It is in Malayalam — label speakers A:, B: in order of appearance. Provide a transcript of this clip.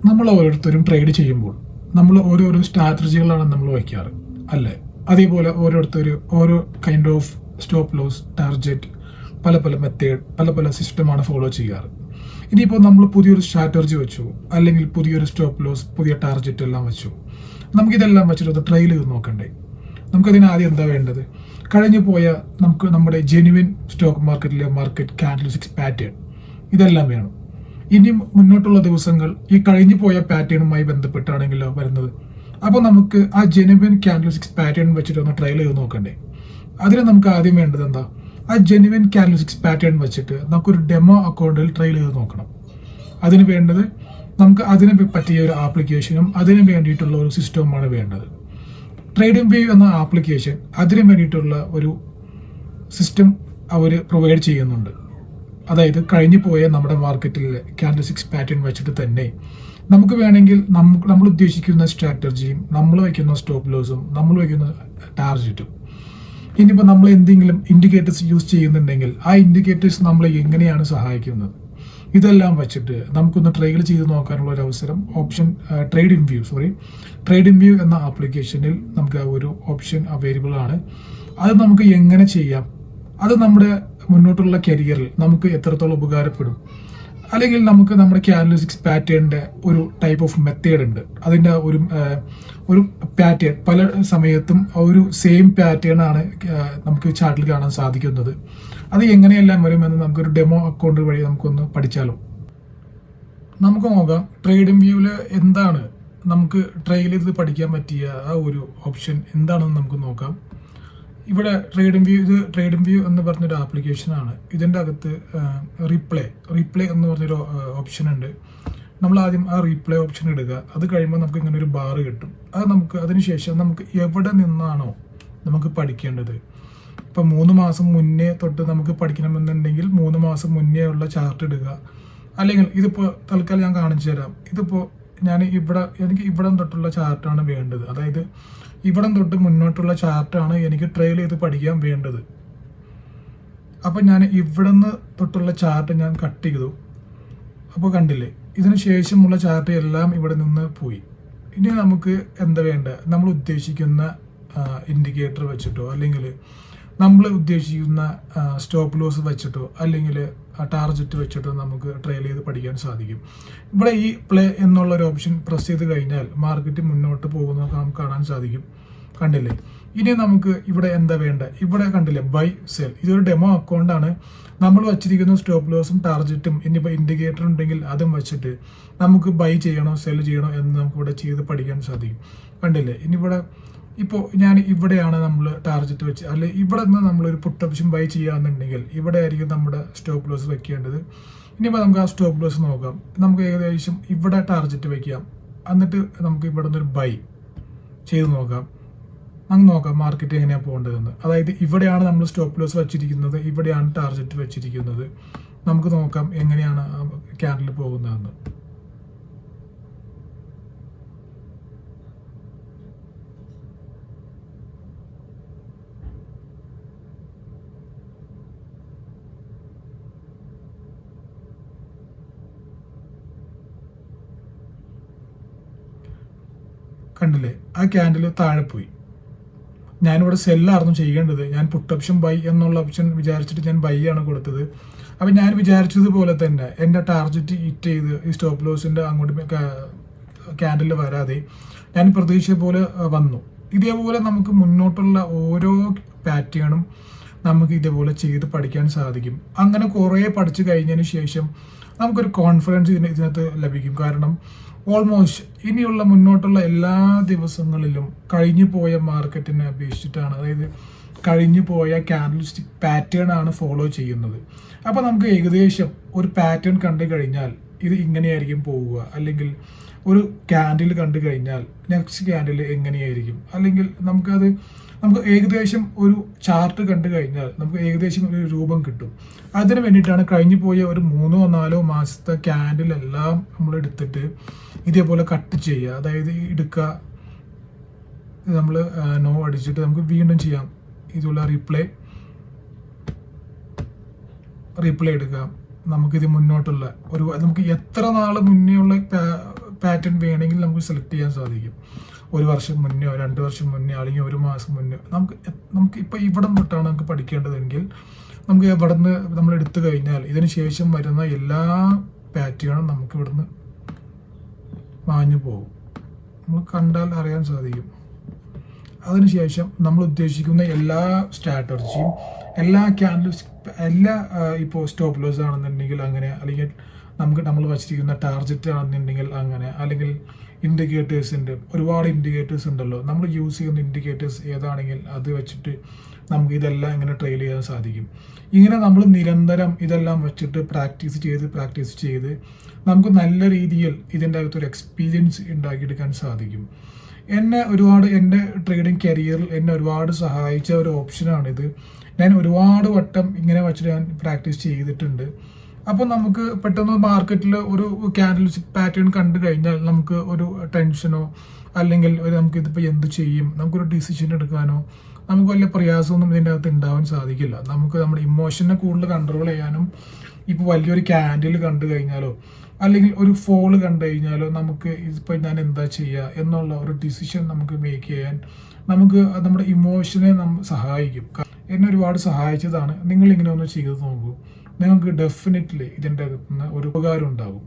A: നമ്മൾ ഓരോരുത്തരും ട്രേഡ് ചെയ്യുമ്പോൾ നമ്മൾ ഓരോരോ സ്ട്രാറ്റജികളാണ് നമ്മൾ വയ്ക്കാറ് അല്ലേ? അതേപോലെ ഓരോരുത്തരും ഓരോ kind of stop loss, target, പല പല മെത്തേഡ്, പല പല സിസ്റ്റമാണ് ഫോളോ ചെയ്യാറ്. ഇനിയിപ്പോൾ നമ്മൾ പുതിയൊരു സ്ട്രാറ്റജി വെച്ചു, അല്ലെങ്കിൽ പുതിയൊരു സ്റ്റോപ്പ് ലോസ്, പുതിയ ടാർഗറ്റ് എല്ലാം വെച്ചു. നമുക്കിതെല്ലാം വെച്ചിട്ട് ഒന്ന് ട്രയൽ ചെയ്ത് നോക്കണ്ടേ? നമുക്കതിന് ആദ്യം എന്താ വേണ്ടത്? കഴിഞ്ഞു പോയ നമുക്ക് നമ്മുടെ ജെനുവിൻ സ്റ്റോക്ക് മാർക്കറ്റിലെ മാർക്കറ്റ് ക്യാൻഡിൽസ്റ്റിക്സ് പാറ്റേൺ ഇതെല്ലാം വേണം. ഇനി മുന്നോട്ടുള്ള ദിവസങ്ങൾ ഈ കഴിഞ്ഞു പോയ പാറ്റേണുമായി ബന്ധപ്പെട്ടാണെങ്കിലോ വരുന്നത്. അപ്പോൾ നമുക്ക് ആ ജെനുവിൻ ക്യാൻഡിൽസ്റ്റിക്സ് പാറ്റേൺ വെച്ചിട്ട് ഒന്ന് ട്രയൽ ചെയ്ത് നോക്കണ്ടേ? അതിന് നമുക്ക് ആദ്യം വേണ്ടത് എന്താ? ആ ജെനുവിൻ ക്യാൻഡിൽസ്റ്റിക്സ് പാറ്റേൺ വെച്ചിട്ട് നമുക്കൊരു ഡെമോ അക്കൗണ്ടിൽ ട്രയൽ ചെയ്ത് നോക്കണം. അതിന് വേണ്ടത് നമുക്ക് അതിനെ പറ്റിയ ഒരു ആപ്ലിക്കേഷനും അതിന് വേണ്ടിയിട്ടുള്ള ഒരു സിസ്റ്റവുമാണ് വേണ്ടത്. ട്രേഡിംഗ് വ്യൂ എന്ന ആപ്ലിക്കേഷൻ അതിന് വേണ്ടിയിട്ടുള്ള ഒരു സിസ്റ്റം അവർ പ്രൊവൈഡ് ചെയ്യുന്നുണ്ട്. അതായത് കഴിഞ്ഞു പോയ നമ്മുടെ മാർക്കറ്റിലെ ക്യാൻഡിൽസ്റ്റിക്സ് പാറ്റേൺ വെച്ചിട്ട് തന്നെ നമുക്ക് വേണമെങ്കിൽ നമ്മൾ ഉദ്ദേശിക്കുന്ന സ്ട്രാറ്റജിയും നമ്മൾ വയ്ക്കുന്ന സ്റ്റോപ്പ് ലോസും നമ്മൾ വയ്ക്കുന്ന ടാർഗറ്റും, ഇനിയിപ്പോൾ നമ്മൾ എന്തെങ്കിലും ഇൻഡിക്കേറ്റേഴ്സ് യൂസ് ചെയ്യുന്നുണ്ടെങ്കിൽ ആ ഇൻഡിക്കേറ്റേഴ്സ് നമ്മളെ എങ്ങനെയാണ് സഹായിക്കുന്നത്, ഇതെല്ലാം വെച്ചിട്ട് നമുക്കൊന്ന് ട്രയൽ ചെയ്ത് നോക്കാനുള്ള ഒരു അവസരം ട്രേഡിംഗ് വ്യൂ എന്ന ആപ്ലിക്കേഷനിൽ നമുക്ക് ഒരു ഓപ്ഷൻ അവൈലബിൾ ആണ്. അത് നമുക്ക് എങ്ങനെ ചെയ്യാം, അത് നമ്മുടെ മുന്നോട്ടുള്ള കരിയറിൽ നമുക്ക് എത്രത്തോളം ഉപകാരപ്പെടും, അല്ലെങ്കിൽ നമുക്ക് നമ്മുടെ ക്യാൻഡിൽസ്റ്റിക്സ് പാറ്റേണിന്റെ ഒരു ടൈപ്പ് ഓഫ് മെത്തേഡ് ഉണ്ട്. അതിന്റെ ഒരു പാറ്റേൺ പല സമയത്തും ഒരു സെയിം പാറ്റേൺ ആണ് നമുക്ക് ചാർട്ടിൽ കാണാൻ സാധിക്കുന്നത്. അത് എങ്ങനെയെല്ലാം വരുമെന്ന് നമുക്കൊരു ഡെമോ അക്കൗണ്ട് വഴി നമുക്കൊന്ന് പഠിച്ചാലോ? നമുക്ക് നോക്കാം ട്രേഡിംഗ് വ്യൂവില് എന്താണ് നമുക്ക് ട്രയൽ ചെയ്ത് പഠിക്കാൻ പറ്റിയ ആ ഒരു ഓപ്ഷൻ എന്താണെന്ന് നമുക്ക് നോക്കാം. ഇവിടെ ട്രേഡിംഗ് വ്യൂ എന്ന് പറഞ്ഞൊരു ആപ്ലിക്കേഷനാണ്. ഇതിൻ്റെ അകത്ത് റീപ്ലേ എന്ന് പറഞ്ഞൊരു ഓപ്ഷൻ ഉണ്ട്. നമ്മൾ ആദ്യം ആ റീപ്ലേ ഓപ്ഷൻ ഇടുക. അത് കഴിയുമ്പോൾ നമുക്ക് ഇങ്ങനെ ഒരു ബാർ കിട്ടും. അത് നമുക്ക് അതിനുശേഷം നമുക്ക് എവിടെ നിന്നാണോ നമുക്ക് പഠിക്കേണ്ടത്, ഇപ്പം 3 മാസം മുന്നേ തൊട്ട് നമുക്ക് പഠിക്കണമെന്നുണ്ടെങ്കിൽ 3 മാസം മുന്നേ ഉള്ള ചാർട്ട് ഇടുക. അല്ലെങ്കിൽ ഇതിപ്പോൾ തൽക്കാലം ഞാൻ കാണിച്ചു തരാം. ഇതിപ്പോൾ എനിക്ക് ഇവിടം തൊട്ടുള്ള ചാർട്ടാണ് വേണ്ടത്. അതായത് ഇവിടം തൊട്ട് മുന്നോട്ടുള്ള ചാർട്ടാണ് എനിക്ക് ട്രയൽ ചെയ്ത് പഠിക്കാൻ വേണ്ടത്. അപ്പം ഞാൻ ഇവിടുന്ന് തൊട്ടുള്ള ചാർട്ട് ഞാൻ കട്ട് ചെയ്തു. അപ്പോൾ കണ്ടില്ലേ, ഇതിന് ശേഷമുള്ള ചാർട്ട് എല്ലാം ഇവിടെ നിന്ന് പോയി. ഇനി നമുക്ക് എന്താ വേണ്ട? നമ്മൾ ഉദ്ദേശിക്കുന്ന ഇൻഡിക്കേറ്റർ വെച്ചിട്ടോ, അല്ലെങ്കിൽ നമ്മൾ ഉദ്ദേശിക്കുന്ന സ്റ്റോപ്പ് ലോസ് വെച്ചിട്ടോ, അല്ലെങ്കിൽ ടാർഗറ്റ് വെച്ചിട്ടോ നമുക്ക് ട്രയൽ ചെയ്ത് പഠിക്കാൻ സാധിക്കും. ഇവിടെ ഈ പ്ലേ എന്നുള്ള ഒരു ഓപ്ഷൻ പ്രസ് ചെയ്ത് കഴിഞ്ഞാൽ മാർക്കറ്റ് മുന്നോട്ട് പോകുന്നത് നമുക്ക് കാണാൻ സാധിക്കും. കണ്ടില്ലേ? ഇനി നമുക്ക് ഇവിടെ എന്താ വേണ്ട? ഇവിടെ കണ്ടില്ലേ, ബൈ സെൽ. ഇതൊരു ഡെമോ അക്കൗണ്ടാണ്. നമ്മൾ വച്ചിരിക്കുന്ന സ്റ്റോപ്പ് ലോസും ടാർഗറ്റും ഇനിയിപ്പോൾ ഇൻഡിക്കേറ്റർ ഉണ്ടെങ്കിൽ അതും വെച്ചിട്ട് നമുക്ക് ബൈ ചെയ്യണോ സെൽ ചെയ്യണോ എന്ന് നമുക്ക് ഇവിടെ ചെയ്ത് പഠിക്കാൻ സാധിക്കും. കണ്ടില്ലേ? ഇനിയിവിടെ ഇപ്പോൾ ഞാൻ ഇവിടെയാണ് നമ്മൾ ടാർഗറ്റ് വെച്ച്, അല്ലെങ്കിൽ ഇവിടെ നിന്ന് നമ്മളൊരു പുട്ട് ഓപ്ഷൻ ബൈ ചെയ്യാന്നുണ്ടെങ്കിൽ ഇവിടെ ആയിരിക്കും നമ്മുടെ സ്റ്റോപ്പ് ലോസ് വെക്കേണ്ടത്. ഇനിയിപ്പോൾ നമുക്ക് ആ സ്റ്റോപ്പ് ലോസ് നോക്കാം. നമുക്ക് ഏകദേശം ഇവിടെ ടാർഗറ്റ് വെക്കാം. എന്നിട്ട് നമുക്ക് ഇവിടെ നിന്നൊരു ബൈ ചെയ്ത് നോക്കാം. നമുക്ക് നോക്കാം മാർക്കറ്റ് എങ്ങനെയാണ് പോകേണ്ടതെന്ന്. അതായത് ഇവിടെയാണ് നമ്മൾ സ്റ്റോപ്പ് ലോസ് വെച്ചിരിക്കുന്നത്, ഇവിടെയാണ് ടാർഗറ്റ് വെച്ചിരിക്കുന്നത്. നമുക്ക് നോക്കാം എങ്ങനെയാണ് ക്യാൻഡിൽ പോകുന്നതെന്ന്. കണ്ടില്ലേ, ആ ക്യാൻഡിൽ താഴെ പോയി. ഞാനിവിടെ സെല്ലായിരുന്നു ചെയ്യേണ്ടത്. ഞാൻ പുട്ട് ഓപ്ഷൻ ബൈ എന്നുള്ള ഓപ്ഷൻ വിചാരിച്ചിട്ട് ഞാൻ ബൈ ആണ് കൊടുത്തത്. അപ്പം ഞാൻ വിചാരിച്ചതുപോലെ തന്നെ എൻ്റെ ടാർഗറ്റ് ഹിറ്റ് ചെയ്ത് ഈ സ്റ്റോപ്പ് ലോസിൻ്റെ അങ്ങോട്ട് ക്യാൻഡിൽ വരാതെ ഞാൻ പ്രതീക്ഷ പോലെ വന്നു. ഇതേപോലെ നമുക്ക് മുന്നോട്ടുള്ള ഓരോ പാറ്റേണും നമുക്ക് ഇതേപോലെ ചെയ്ത് പഠിക്കാൻ സാധിക്കും. അങ്ങനെ കുറേ പഠിച്ചു കഴിഞ്ഞതിന് ശേഷം നമുക്കൊരു കോൺഫിഡൻസ് ഇതിനകത്ത് ലഭിക്കും. കാരണം ഓൾമോസ്റ്റ് ഇനിയുള്ള മുന്നോട്ടുള്ള എല്ലാ ദിവസങ്ങളിലും കഴിഞ്ഞു പോയ മാർക്കറ്റിനെ അപേക്ഷിച്ചിട്ടാണ്, അതായത് കഴിഞ്ഞു പോയ ക്യാൻഡിൽസ്റ്റിക് പാറ്റേൺ ആണ് ഫോളോ ചെയ്യുന്നത്. അപ്പോൾ നമുക്ക് ഏകദേശം ഒരു പാറ്റേൺ കണ്ടു കഴിഞ്ഞാൽ ഇത് ഇങ്ങനെയായിരിക്കും പോവുക, അല്ലെങ്കിൽ ഒരു ക്യാൻഡിൽ കണ്ടു കഴിഞ്ഞാൽ നെക്സ്റ്റ് ക്യാൻഡിൽ എങ്ങനെയായിരിക്കും, അല്ലെങ്കിൽ നമുക്ക് ഏകദേശം ഒരു ചാർട്ട് കണ്ടു കഴിഞ്ഞാൽ നമുക്ക് ഏകദേശം ഒരു രൂപം കിട്ടും. അതിന് വേണ്ടിയിട്ടാണ് കഴിഞ്ഞു പോയ ഒരു 3-4 മാസത്തെ ക്യാൻഡിലെല്ലാം നമ്മൾ എടുത്തിട്ട് ഇതേപോലെ കട്ട് ചെയ്യുക. അതായത് എടുക്കുക, നമ്മൾ നോ അടിച്ചിട്ട് നമുക്ക് വീണ്ടും ചെയ്യാം. ഇതുള്ള റീപ്ലേ എടുക്കാം. നമുക്കിത് മുന്നോട്ടുള്ള നമുക്ക് എത്ര നാൾ മുന്നേ ഉള്ള പാറ്റേൺ വേണമെങ്കിൽ നമുക്ക് സെലക്ട് ചെയ്യാൻ സാധിക്കും. 1 വർഷം മുന്നോ 2 വർഷം മുന്നേ അല്ലെങ്കിൽ 1 മാസം മുന്നേ നമുക്ക് ഇപ്പോൾ ഇവിടം തൊട്ടാണ് നമുക്ക് പഠിക്കേണ്ടതെങ്കിൽ നമുക്ക് ഇവിടെ നിന്ന് നമ്മൾ എടുത്തു കഴിഞ്ഞാൽ ഇതിന് ശേഷം വരുന്ന എല്ലാ പാറ്റേണും നമുക്ക് ഇവിടുന്ന് മാഞ്ഞു പോകും. നമ്മൾ കണ്ടാൽ അറിയാൻ സാധിക്കും. അതിനുശേഷം നമ്മൾ ഉദ്ദേശിക്കുന്ന എല്ലാ സ്ട്രാറ്റജിയും എല്ലാ എല്ലാ ഇപ്പോൾ സ്റ്റോപ്പ് ലോസ് ആണെന്നുണ്ടെങ്കിൽ അങ്ങനെ, അല്ലെങ്കിൽ നമ്മൾ വച്ചിരിക്കുന്ന ടാർഗറ്റ് ആണെന്നുണ്ടെങ്കിൽ അങ്ങനെ, അല്ലെങ്കിൽ ഇൻഡിക്കേറ്റേഴ്സിൻ്റെ ഒരുപാട് ഇൻഡിക്കേറ്റേഴ്സ് ഉണ്ടല്ലോ. നമ്മൾ യൂസ് ചെയ്യുന്ന ഇൻഡിക്കേറ്റേഴ്സ് ഏതാണെങ്കിൽ അത് വെച്ചിട്ട് നമുക്ക് ഇതെല്ലാം ഇങ്ങനെ ട്രെയിൽ ചെയ്യാൻ സാധിക്കും. ഇങ്ങനെ നമ്മൾ നിരന്തരം ഇതെല്ലാം വെച്ചിട്ട് പ്രാക്ടീസ് ചെയ്ത് നമുക്ക് നല്ല രീതിയിൽ ഇതിൻ്റെ അകത്തൊരു എക്സ്പീരിയൻസ് ഉണ്ടാക്കിയെടുക്കാൻ സാധിക്കും. എൻ്റെ ട്രേഡിംഗ് കരിയറിൽ എന്നെ ഒരുപാട് സഹായിച്ച ഒരു ഓപ്ഷനാണിത്. ഞാൻ ഒരുപാട് വട്ടം ഇങ്ങനെ വെച്ചിട്ട് ഞാൻ പ്രാക്ടീസ് ചെയ്തിട്ടുണ്ട്. അപ്പോൾ നമുക്ക് പെട്ടെന്ന് മാർക്കറ്റിൽ ഒരു ക്യാൻഡിൽ പാറ്റേൺ കണ്ടു കഴിഞ്ഞാൽ നമുക്ക് ഒരു ടെൻഷനോ അല്ലെങ്കിൽ നമുക്കിതിപ്പോൾ എന്ത് ചെയ്യും, നമുക്കൊരു ഡിസിഷൻ എടുക്കാനോ നമുക്ക് വലിയ പ്രയാസമൊന്നും ഇതിൻ്റെ അകത്ത് ഉണ്ടാവാൻ സാധിക്കില്ല. നമുക്ക് നമ്മുടെ ഇമോഷനെ കൂടുതൽ കൺട്രോൾ ചെയ്യാനും ഇപ്പോൾ വലിയൊരു ക്യാൻഡിൽ കണ്ടു കഴിഞ്ഞാലോ അല്ലെങ്കിൽ ഒരു ഫോൾ കണ്ടു കഴിഞ്ഞാലോ നമുക്ക് ഇതിപ്പോൾ ഞാൻ എന്താ ചെയ്യുക എന്നുള്ള ഒരു ഡിസിഷൻ നമുക്ക് മേക്ക് ചെയ്യാൻ നമുക്ക് നമ്മുടെ ഇമോഷനെ സഹായിക്കും. എന്നെ ഒരുപാട് സഹായിച്ചതാണ്. നിങ്ങൾ ഇങ്ങനെ ഒന്ന് ചെയ്ത് നോക്കൂ. നിങ്ങൾക്ക് ഡെഫിനറ്റ്ലി ഇതിൻ്റെ അകത്തുനിന്ന് ഒരു ഉപകാരം ഉണ്ടാകും.